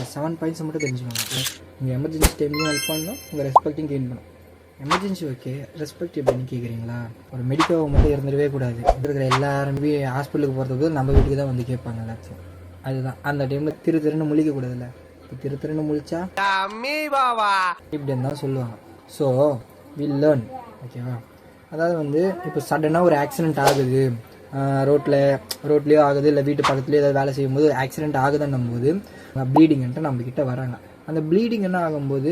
7 points மட்டும் தெரிஞ்சுக்கோங்க. நீங்கள் எமர்ஜென்சி டைம்லையும் ஹெல்ப் பண்ணணும், உங்கள் ரெஸ்பெக்ட்டையும் கெயின் பண்ணணும். எமர்ஜென்சி ஓகே, ரெஸ்பெக்ட் எப்படின்னு கேட்குறீங்களா? ஒரு மெடிக்கல் மட்டும் இருந்துடவே கூடாது. இருக்கிற எல்லாருமே ஹாஸ்பிட்டலுக்கு போகிறதுக்கு நம்ம வீட்டுக்கு தான் வந்து கேட்பாங்க எல்லாத்தையும். அதுதான் அந்த டைமில் திருன்னு முழிக்கக்கூடாதுல்ல. இப்போ திருன்னு முழிச்சா இப்படின்னு தான் சொல்லுவாங்க. ஸோ வில் லேர்ன், ஓகேவா? அதாவது வந்து இப்போ சடனாக ஒரு ஆக்சிடென்ட் ஆகுது, ரோட்லேயோ ஆகுது, இல்லை வீட்டு பக்கத்துலேயோ ஏதாவது வேலை செய்யும்போது ஆக்சிடென்ட் ஆகுதுன்னும் போது ப்ளீடிங்ன்ட்டு நம்மக்கிட்ட வராங்க. அந்த ப்ளீடிங் என்ன ஆகும்போது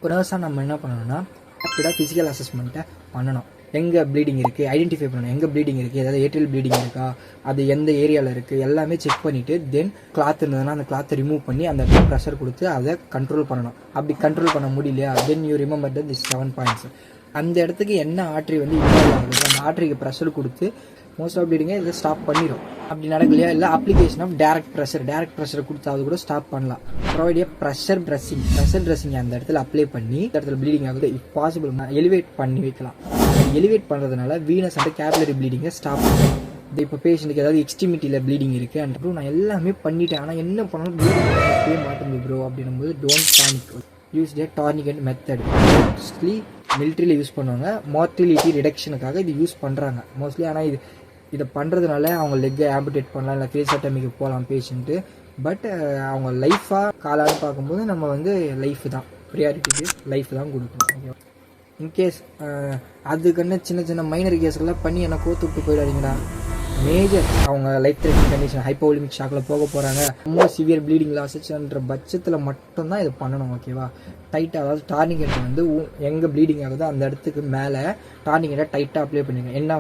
ஒரு நர்ஸாக நம்ம என்ன பண்ணணும்னா ரேப்பிடாக ஃபிசிக்கல் அசஸ்மெண்ட்டை பண்ணணும். எங்கே ப்ளீடிங் இருக்குது ஐடென்டிஃபை பண்ணணும். எங்கே ப்ளீடிங் இருக்குது, ஏதாவது ஏர்டெல் ப்ளீடிங் இருக்கா, அது எந்த ஏரியாவில் இருக்குது, எல்லாமே செக் பண்ணிவிட்டு தென் கிளாத் இருந்ததுன்னா அந்த கிளாத்தை ரிமூவ் பண்ணி அந்த ப்ரெஷர் கொடுத்து அதை கண்ட்ரோல் பண்ணணும். அப்படி கண்ட்ரோல் பண்ண முடியலையா then you remember this 7 points. அந்த இடத்துக்கு என்ன ஆர்ட்ரி வந்து இன்வால்வ் ஆகுது அந்த ஆர்ட்ரிக்கு ப்ரெஷர் கொடுத்து மோஸ்ட் ஆஃப் ப்ளீடிங்கை இதை ஸ்டாப் பண்ணிடும். அப்படி நடக்கலையா இல்லை அப்ளிகேஷன் ஆஃப் டேரக்ட் ப்ரெஷர் கொடுத்தாவது கூட ஸ்டாப் பண்ணலாம். ப்ரொவைட் ப்ரெஷர் ட்ரெஸ்ஸிங் அந்த இடத்துல அப்ளை பண்ணி இந்த இடத்துல ப்ளீடிங் ஆகுது இஃப் பாசிபிள் எலிவேட் பண்ணி வைக்கலாம். எலிவேட் பண்ணுறதுனால வீனஸ் அண்ட் கேபிலரி ப்ளீடிங்கை ஸ்டாப் பண்ணலாம். இப்போ பேஷண்ட்டுக்கு ஏதாவது எக்ஸ்ட்ரிமிட்டியில் ப்ளீடிங் இருக்குது அண்ட் ப்ரோ நான் எல்லாமே பண்ணிட்டேன், ஆனால் என்ன பண்ணாலும் ப்ளீடிங் பண்ணவே மாட்டேங்குது ப்ரோ அப்படின்னும்போது don't panic. Use the tourniquet method. Mostly மிலிட்ரியில் யூஸ் பண்ணுவாங்க, மார்டிலிட்டி ரிடக்ஷனுக்காக இது யூஸ் பண்ணுறாங்க மோஸ்ட்லி. ஆனால் இதை பண்ணுறதுனால அவங்க லெக்கை ஆம்புடேட் பண்ணலாம், இல்லை ஃபேஸ் அட்டமிக்கு போகலாம் பேஷண்ட்டு. பட் அவங்க லைஃபாக காலான்னு பார்க்கும்போது நம்ம வந்து லைஃப் தான் ப்ரியாரிட்டிக்கு, லைஃப் தான் கொடுக்கணும். ஓகே, இன்கேஸ் அதுக்குன்னு சின்ன மைனர் கேஸ்கெல்லாம் பண்ணி என்ன கோத்து விட்டு போயிடாதீங்கடா. மேஜர் அவங்க லைஃப் த்ரெட்னிங் கண்டிஷன் ஹைப்போலிமிக் ஷாக்கில் போக போகிறாங்க, ரொம்ப சிவியர் ப்ளீடிங் லாஸுன்ற பட்சத்தில் மட்டும்தான் இது பண்ணணும். ஓகேவா? டைட்டாக, அதாவது டார்னிகெட்டை வந்து எங்கே ப்ளீடிங் ஆகுதோ அந்த இடத்துக்கு மேலே டார்னிகெட்டை டைட்டாக அப்ளை பண்ணிடுங்க. என்ன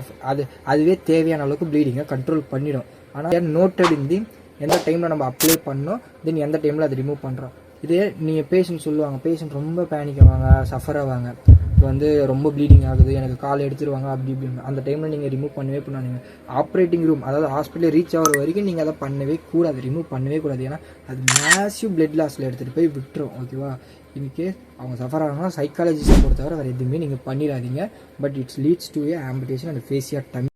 அதுவே தேவையான அளவுக்கு ப்ளீடிங்கை கண்ட்ரோல் பண்ணிடும். ஆனால் நோட்டட் இந்தி எந்த டைமில் நம்ம அப்ளை பண்ணோம் தென் எந்த டைமில் அதை ரிமூவ் பண்ணுறோம். இதே நீங்கள் பேஷண்ட் சொல்லுவாங்க, பேஷண்ட் ரொம்ப பேனிக் ஆவாங்க, சஃபர் ஆவாங்க, இப்போ வந்து ரொம்ப ப்ளீடிங் ஆகுது, எனக்கு கால் எடுத்துருவாங்க அப்படி இப்படின்னு. அந்த டைமில் நீங்கள் ரிமூவ் பண்ணவே பண்ணாதீங்க. ஆப்ரேட்டிங் ரூம், அதாவது ஹாஸ்பிட்டலில் ரீச் ஆகிற வரைக்கும் நீங்கள் அதை பண்ணவே கூடாது, ரிமூவ் பண்ணவே கூடாது. ஏன்னா அது மேசிவ் பிளட் லாஸில் எடுத்துகிட்டு போய் விட்டுரும். ஓகேவா? இன்கேஸ் அவங்க சஃபர் ஆகணும்னா சைக்காலஜிஸ்ட்டை பொறுத்தவரை வேறு எதுவுமே நீங்கள் பண்ணிடாதீங்க. But it's leads to a amputation and fascia dummy.